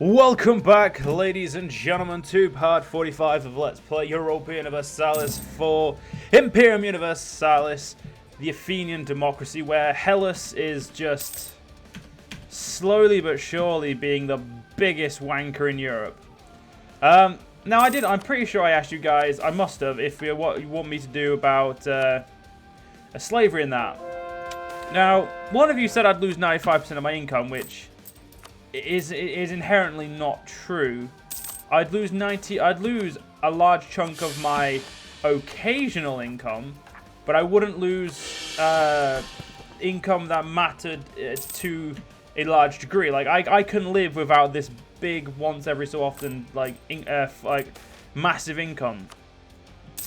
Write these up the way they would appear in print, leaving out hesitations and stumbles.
Welcome back, ladies and gentlemen, to part 45 of Let's Play Europa Universalis for Imperium Universalis, the Athenian democracy, where Hellas is just slowly but surely being the biggest wanker in Europe. Now I'm pretty sure I asked you guys, I must have, if what you want me to do about slavery in that. Now, one of you said I'd lose 95% of my income, which is inherently not true. I'd lose a large chunk of my occasional income, but I wouldn't lose income that mattered to a large degree. Like I can live without this big once every so often like massive income.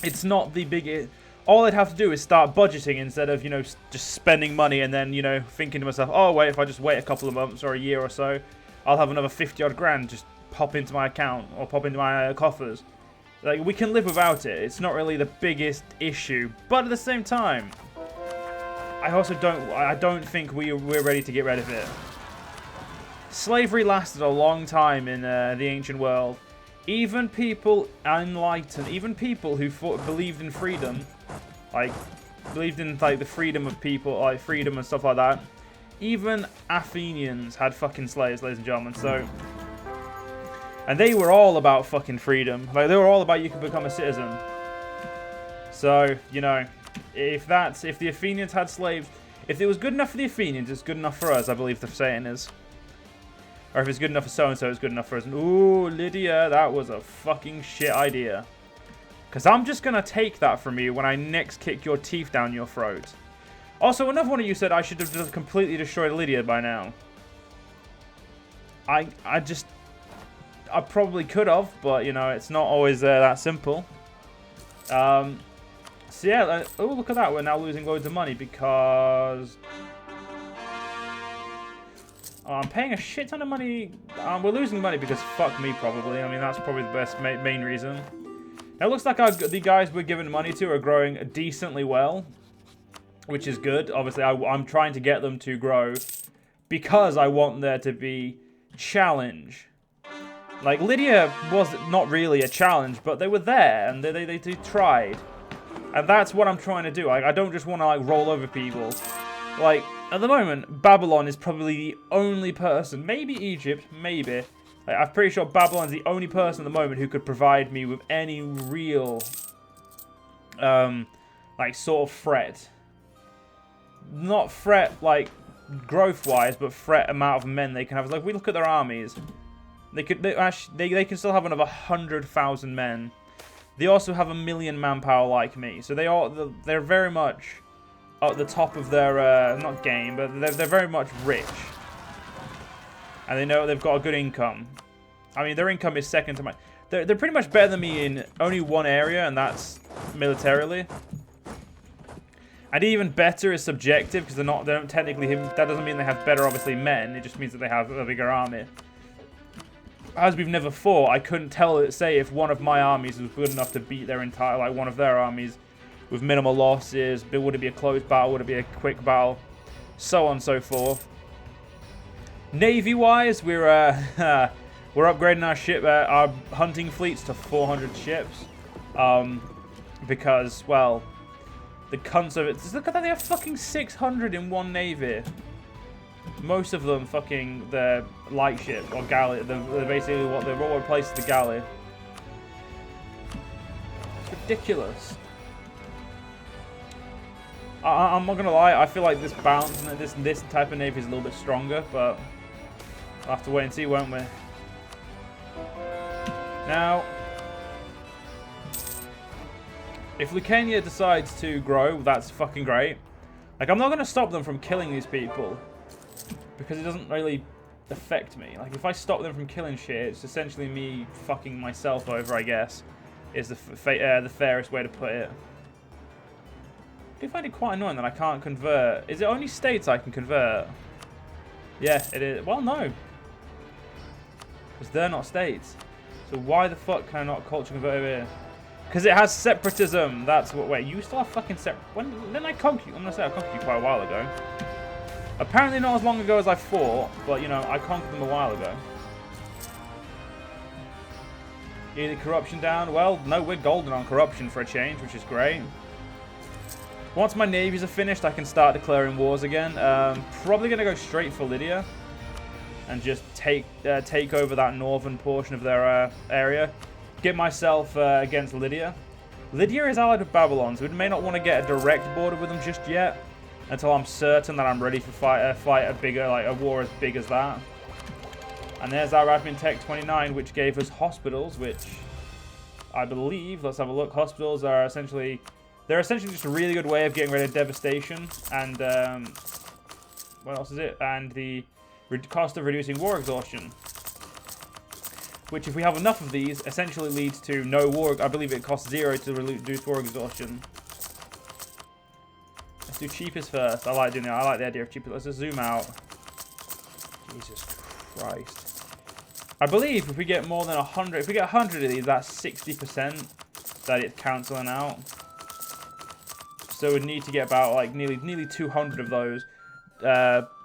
It's not the biggest. All I'd have to do is start budgeting instead of, just spending money and then, thinking to myself, oh, wait, if I just wait a couple of months or a year or so, I'll have another 50-odd grand just pop into my account or pop into my coffers. Like, we can live without it. It's not really the biggest issue. But at the same time, I don't think we're ready to get rid of it. Slavery lasted a long time in the ancient world. Even people enlightened, even people who believed in freedom, believed in the freedom of people, freedom and stuff like that. Even Athenians had fucking slaves, ladies and gentlemen. So, and they were all about fucking freedom. Like, they were all about you can become a citizen. So, if the Athenians had slaves, if it was good enough for the Athenians, it's good enough for us. I believe the saying is. Or if it's good enough for so-and-so, it's good enough for us. Ooh, Lydia, that was a fucking shit idea. Because I'm just going to take that from you when I next kick your teeth down your throat. Also, another one of you said I should have just completely destroyed Lydia by now. I probably could have, but, it's not always that simple. So, yeah, oh, look at that. We're now losing loads of money because I'm paying a shit ton of money. We're losing money because fuck me, probably. I mean, that's probably the best main reason. Now, it looks like the guys we're giving money to are growing decently well, which is good. Obviously, I'm trying to get them to grow because I want there to be challenge. Like, Lydia was not really a challenge, but they were there, and they tried. And that's what I'm trying to do. I don't just want to, roll over people. Like, at the moment, Babylon is probably the only person, maybe Egypt, maybe. I'm pretty sure Babylon's the only person at the moment who could provide me with any real, sort of threat. Not threat, growth-wise, but threat amount of men they can have. Like, we look at their armies. They can still have another 100,000 men. They also have 1 million manpower like me. So they're very much at the top of their, not game, but they're very much rich. And they know they've got a good income. I mean, their income is second to mine. They're pretty much better than me in only one area, and that's militarily. And even better is subjective, because they don't technically, that doesn't mean they have better, obviously, men. It just means that they have a bigger army. As we've never fought, I couldn't say if one of my armies was good enough to beat their entire, one of their armies with minimal losses. Would it be a close battle? Would it be a quick battle? So on and so forth. Navy-wise, we're upgrading our our hunting fleets to 400 ships, because, well, the cunts of it. Look at that, they have fucking 600 in one navy. Most of them fucking the light ship or galley. They're basically what replaces the galley. It's ridiculous. I'm not gonna lie. I feel like this balance and this type of navy is a little bit stronger, but we'll have to wait and see, won't we? Now, if Lucania decides to grow, that's fucking great. I'm not gonna stop them from killing these people because it doesn't really affect me. If I stop them from killing shit, it's essentially me fucking myself over, I guess, is the fairest way to put it. I do find it quite annoying that I can't convert. Is it only states I can convert? Yeah, it is. Well, no. Because they're not states. So why the fuck can I not culture convert over here? Because it has separatism. That's what. Wait, you still have fucking when didn't I conquer you? I'm going to say I conquered you quite a while ago. Apparently not as long ago as I thought, but, I conquered them a while ago. Either corruption down. Well, no, we're golden on corruption for a change, which is great. Once my navies are finished, I can start declaring wars again. Probably going to go straight for Lydia and just take over that northern portion of their area. Get myself against Lydia. Lydia is allied with Babylon, so we may not want to get a direct border with them just yet until I'm certain that I'm ready for fight a war as big as that. And there's our admin tech 29, which gave us hospitals, which I believe, let's have a look. Hospitals are essentially, they're essentially just a really good way of getting rid of devastation. And what else is it? And the cost of reducing war exhaustion, which if we have enough of these, essentially leads to no war. I believe it costs 0 to reduce war exhaustion. Let's do cheapest first. I like doing that. I like the idea of cheapest. Let's just zoom out. Jesus Christ. I believe if we get more than 100, if we get 100 of these, that's 60% that it's cancelling out. So we'd need to get about like nearly 200 of those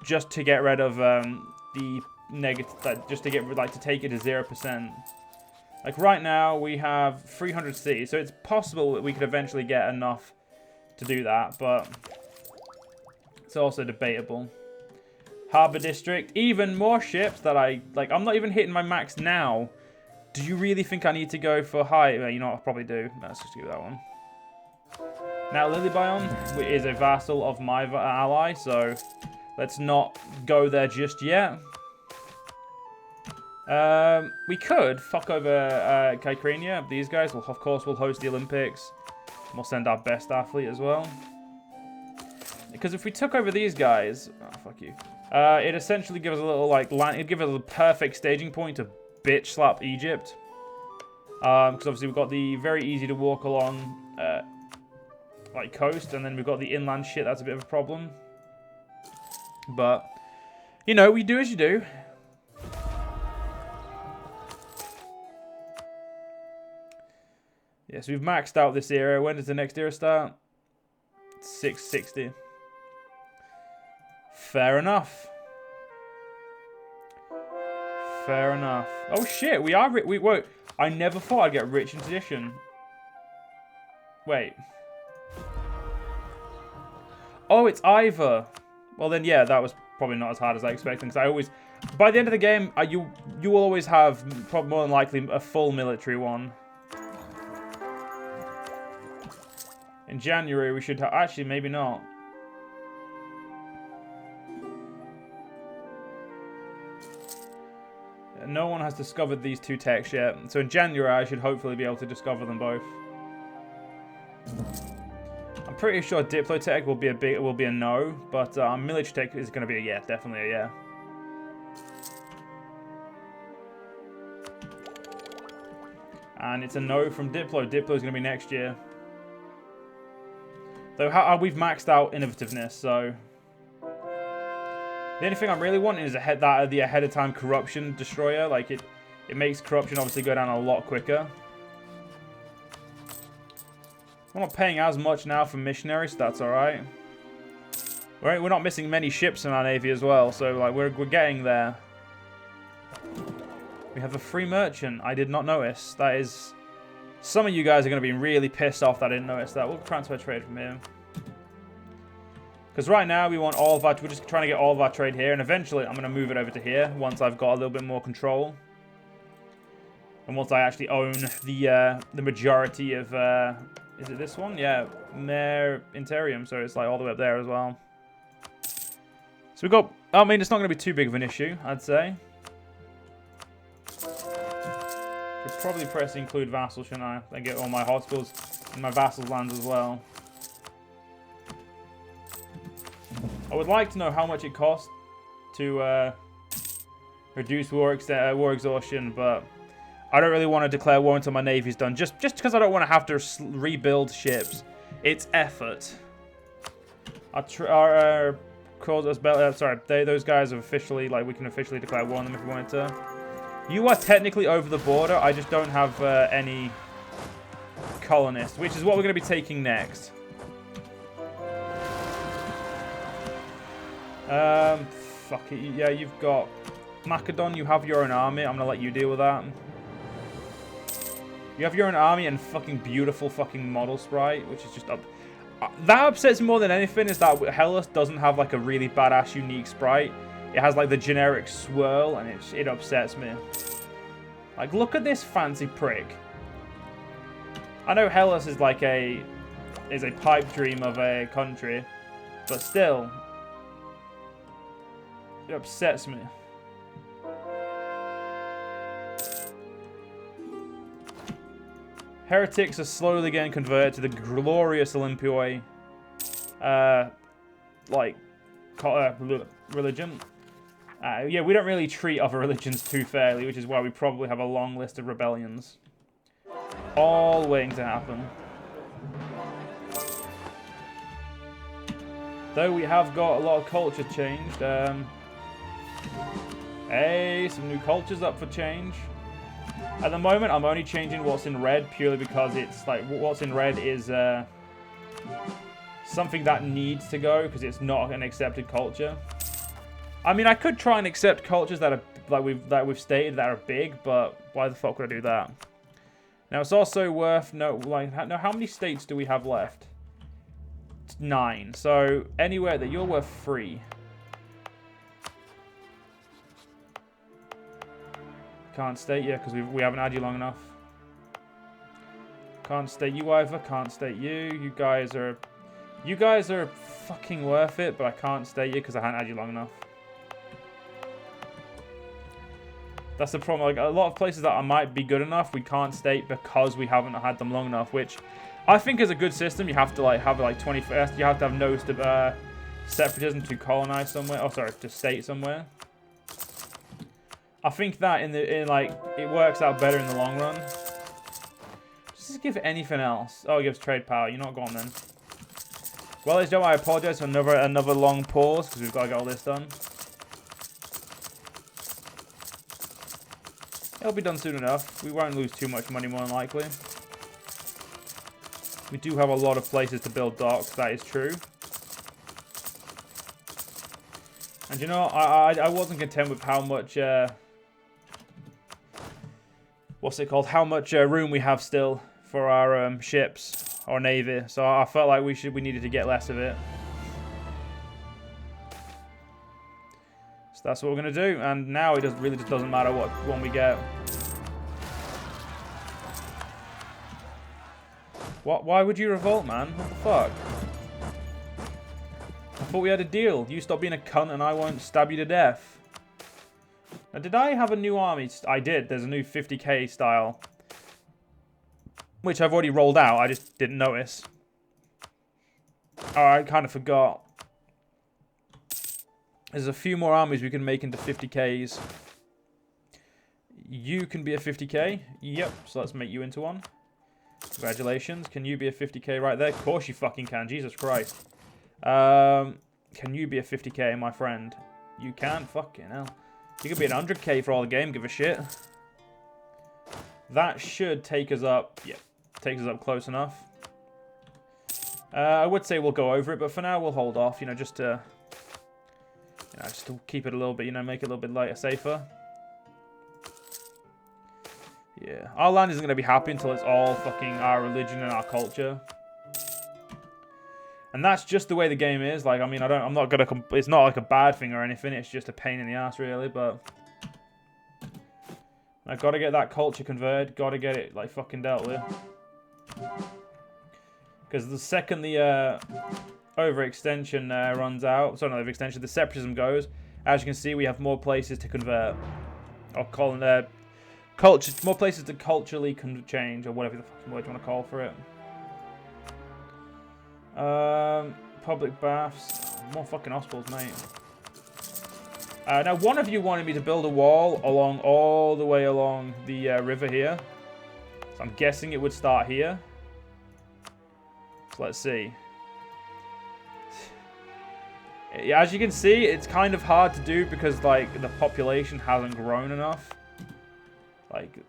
just to get rid of the negative, just to get to take it to 0%. Like right now we have 300 cities, so it's possible that we could eventually get enough to do that, but it's also debatable. Harbour District, even more ships that I'm not even hitting my max now. Do you really think I need to go for high? Well, you know what, I probably do. Let's just do that one. Now, Lilybion is a vassal of my ally, so let's not go there just yet. We could fuck over Caicrania. These guys will, of course, will host the Olympics. We'll send our best athlete as well. Because if we took over these guys, oh fuck you. It essentially gives us a little like land. It'd give us a perfect staging point to bitch slap Egypt. Because obviously we've got the very easy to walk along like coast, and then we've got the inland shit. That's a bit of a problem. But you know, we do as you do. Yeah, so we've maxed out this era. When does the next era start? 660. Fair enough. Fair enough. Oh shit, we are wait. I never thought I'd get rich in tradition. Wait. Oh, it's either. Well then, yeah, that was probably not as hard as I expected. Because I always, by the end of the game, you will always have probably more than likely a full military one. In January, we should have... Actually, maybe not. No one has discovered these two techs yet. So in January, I should hopefully be able to discover them both. I'm pretty sure Diplotech will be a no, but military tech is going to be a yeah, definitely a yeah. And it's a no from Diplo. Diplo is going to be next year. Though we've maxed out innovativeness, so the only thing I'm really wanting is the ahead of time corruption destroyer. Like it makes corruption obviously go down a lot quicker. We're not paying as much now for missionaries, so that's all right. We're not missing many ships in our navy as well, so like we're getting there. We have a free merchant. I did not notice. That is. Some of you guys are going to be really pissed off that I didn't notice that. We'll transfer trade from here. Because right now we want all of our... We're just trying to get all of our trade here. And eventually I'm going to move it over to here once I've got a little bit more control. And once I actually own the majority of... is it this one? Yeah. Imperium. So it's like all the way up there as well. So we've got... I mean, it's not going to be too big of an issue, I'd say. Should probably press include vassal, shouldn't I? And get all my hospitals and my vassals' lands as well. I would like to know how much it costs to reduce war exhaustion, but I don't really want to declare war until my navy's done. Just because I don't want to have to rebuild ships. It's effort. Those guys have officially, like, we can officially declare war on them if we wanted to. You are technically over the border. I just don't have any colonists, which is what we're going to be taking next. Fuck it. Yeah, you've got Macedon. You have your own army. I'm going to let you deal with that. You have your own army and fucking beautiful fucking model sprite, which is just up. That upsets me more than anything, is that Hellas doesn't have like a really badass unique sprite. It has like the generic swirl, and it upsets me. Like, look at this fancy prick. I know Hellas is like a pipe dream of a country, but still, it upsets me. Heretics are slowly getting converted to the glorious Olympioi, religion. Yeah, we don't really treat other religions too fairly, which is why we probably have a long list of rebellions. All waiting to happen. Though we have got a lot of culture changed. Hey, some new cultures up for change. At the moment, I'm only changing what's in red purely because it's like what's in red is something that needs to go because it's not an accepted culture. I mean, I could try and accept cultures that are we've stated that are big, but why the fuck would I do that? Now it's also worth how many states do we have left? It's 9. So anywhere that you're worth 3. Can't state you because we haven't had you long enough. Can't state you either. Can't state you. You guys are fucking worth it, but I can't state you because I haven't had you long enough. That's the problem. Like a lot of places that I might be good enough, we can't state because we haven't had them long enough, which I think is a good system. You have to have 21st. You have to have no separatism to colonize somewhere. Oh, sorry, to state somewhere. I think that it works out better in the long run. Just give it anything else. Oh, it gives trade power. You're not gone then. Well, ladies and gentlemen, I apologize for another long pause because we've got to get all this done. It'll be done soon enough. We won't lose too much money, more than likely. We do have a lot of places to build docks. That is true. And you know, I wasn't content with how much how much room we have still for our ships or navy. So I felt like we needed to get less of it. So that's what we're gonna do. And now it really just doesn't matter what one we get. Why would you revolt, man? What the fuck? I thought we had a deal. You stop being a cunt and I won't stab you to death. Now, did I have a new army? I did. There's a new 50k style. Which I've already rolled out. I just didn't notice. Oh, I kind of forgot. There's a few more armies we can make into 50ks. You can be a 50k. Yep. So let's make you into one. Congratulations. Can you be a 50k right there? Of course you fucking can. Jesus Christ. Can you be a 50k, my friend? You can? Fucking hell. You could be an 100k for all the game. Give a shit. That should take us up. Yeah. Takes us up close enough. I would say we'll go over it, but for now we'll hold off. You know, just to keep it a little bit, you know, make it a little bit lighter, safer. Yeah, our land isn't going to be happy until it's all fucking our religion and our culture. And that's just the way the game is. Like, I mean, I'm not going to, it's not like a bad thing or anything. It's just a pain in the ass, really, but I've got to get that culture converted. Got to get it, like, fucking dealt with. Because the second the overextension runs out, sorry, not overextension, the separatism goes, as you can see, we have more places to convert. Or culture, more places to culturally change, or whatever the fucking word you want to call for it. Public baths, more fucking hospitals, mate. Now, one of you wanted me to build a wall all the way along the river here. So I'm guessing it would start here. So let's see. Yeah, as you can see, it's kind of hard to do because, like, the population hasn't grown enough. Like,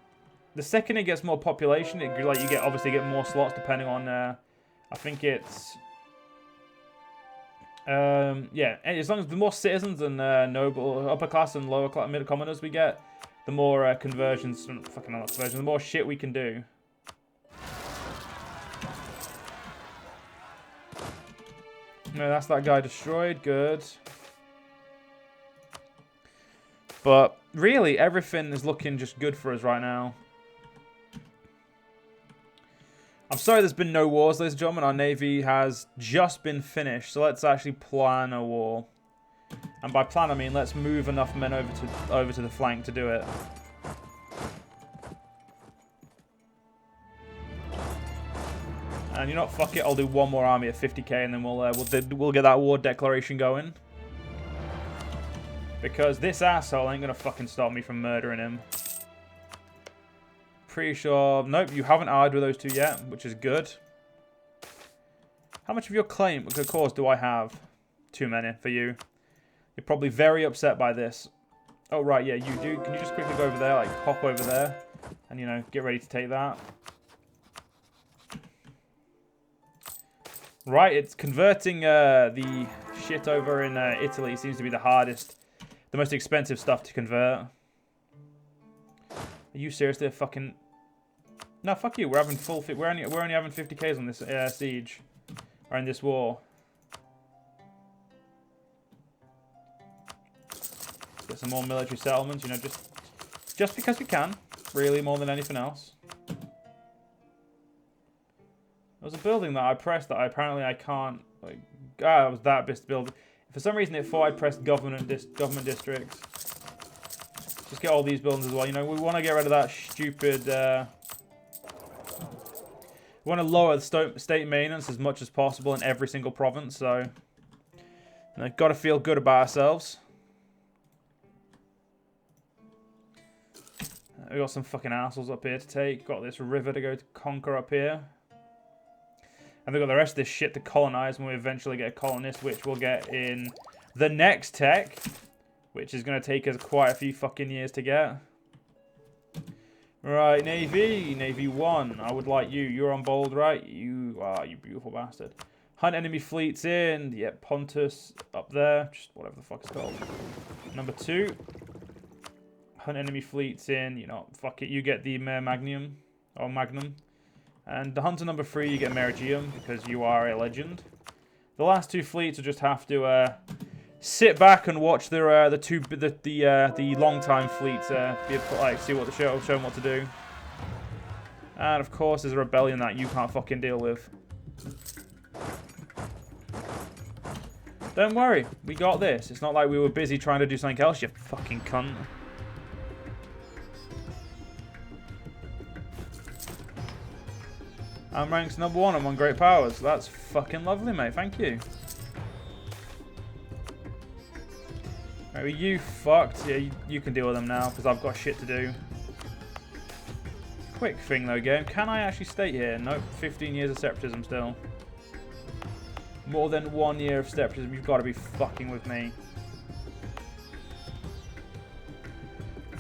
the second it gets more population, you obviously get more slots depending on, I think it's, yeah, as long as the more citizens and noble, upper class and lower class, middle commoners we get, the more conversions, fucking not conversions, the more shit we can do. No, that's that guy destroyed. Good. But really, everything is looking just good for us right now. I'm sorry there's been no wars, ladies and gentlemen. Our navy has just been finished. So let's actually plan a war. And by plan, I mean let's move enough men over to the flank to do it. And you know what? Fuck it. I'll do one more army at 50k, and then we'll get that war declaration going. Because this asshole ain't gonna fucking stop me from murdering him. Pretty sure. Nope, you haven't allied with those two yet, which is good. How much of your claim, of course, do I have? Too many for you. You're probably very upset by this. Oh right, yeah, you do. Can you just quickly go over there, like hop over there, and you know, get ready to take that. Right, it's converting the shit over in Italy seems to be the hardest, the most expensive stuff to convert. Are you seriously a fucking... No, fuck you. We're having full... We're only having 50k's on this siege, or in this war. Get some more military settlements, you know, just because we can, really, more than anything else. There was a building that I pressed that apparently I can't, like, it was that best build. For some reason it thought I pressed government districts. Just get all these buildings as well. You know, we want to get rid of that stupid, we want to lower the state maintenance as much as possible in every single province, so, you know, got to feel good about ourselves. We got some fucking assholes up here to take. Got this river to go to conquer up here. And we've got the rest of this shit to colonize when we eventually get a colonist, which we'll get in the next tech, which is going to take us quite a few fucking years to get. Right, Navy. Navy 1. I would like you. You're on bold, right? You are, you beautiful bastard. Hunt enemy fleets in. Yep, Pontus up there. Just whatever the fuck it's called. Number 2. Hunt enemy fleets in. You know, fuck it. You get the Magnum. Or Magnum. And the hunter number 3, you get Meridium, because you are a legend. The last 2 fleets will just have to sit back and watch the long time fleets see what the show them what to do. And of course, there's a rebellion that you can't fucking deal with. Don't worry, we got this. It's not like we were busy trying to do something else, you fucking cunt. I'm ranked number 1, I'm on great powers. That's fucking lovely, mate. Thank you. Right, you fucked. Yeah, you can deal with them now, because I've got shit to do. Quick thing, though, game. Can I actually stay here? Nope. 15 years of separatism still. More than 1 year of separatism. You've got to be fucking with me.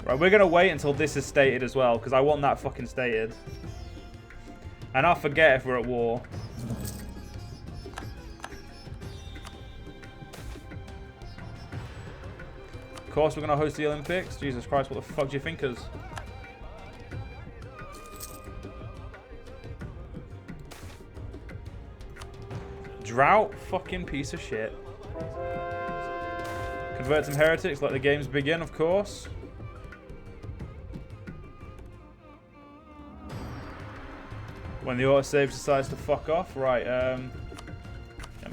Right, we're going to wait until this is stated as well, because I want that fucking stated. And I'll forget if we're at war. Of course we're going to host the Olympics. Jesus Christ, what the fuck do you think us? Drought fucking piece of shit. Convert some heretics, let the games begin, of course. When the autosave decides to fuck off, right,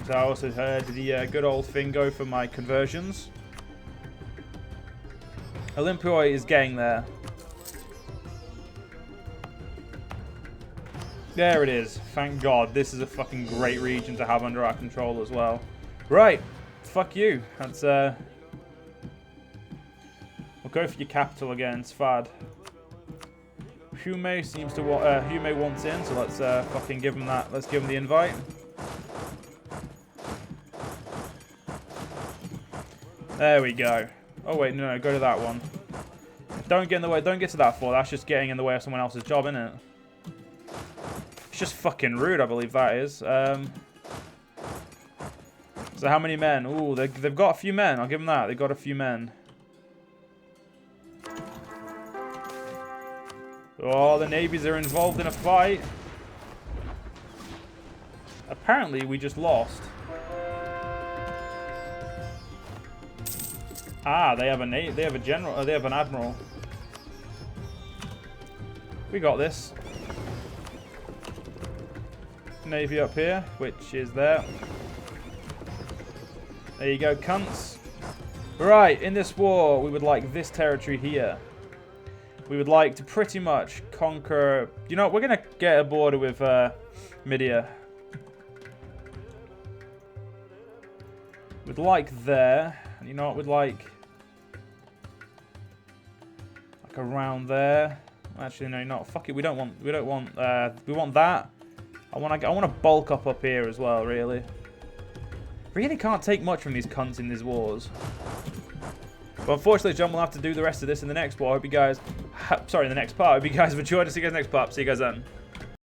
so I also heard the good old thing go for my conversions. Olympioi is getting there. There it is. Thank God. This is a fucking great region to have under our control as well. Right. Fuck you. That's, we'll go for your capital again. It's Sfad. Hume seems to want, Hume wants in, so let's fucking give him that. Let's give him the invite. There we go. Oh wait, no, go to that one. Don't get in the way. Don't get to that floor. That's just getting in the way of someone else's job, isn't it? It's just fucking rude, I believe that is. So how many men? Ooh, they've got a few men. I'll give them that. They've got a few men. Oh, the navies are involved in a fight. Apparently, we just lost. Ah, they have a general. They have an admiral. We got this. Navy up here, which is there. There you go, cunts. Right, in this war, we would like this territory here. We would like to pretty much conquer... You know what, we're going to get a border with Media. We'd like there. You know what, we'd like around there. Actually, no, not. Fuck it, we want that. I want to bulk up here as well, really. Really can't take much from these cunts in these wars. But unfortunately, John will have to do the rest of this in the next war. I hope you guys... Sorry, in the next part. I hope you guys have enjoyed. See you guys next part. See you guys then.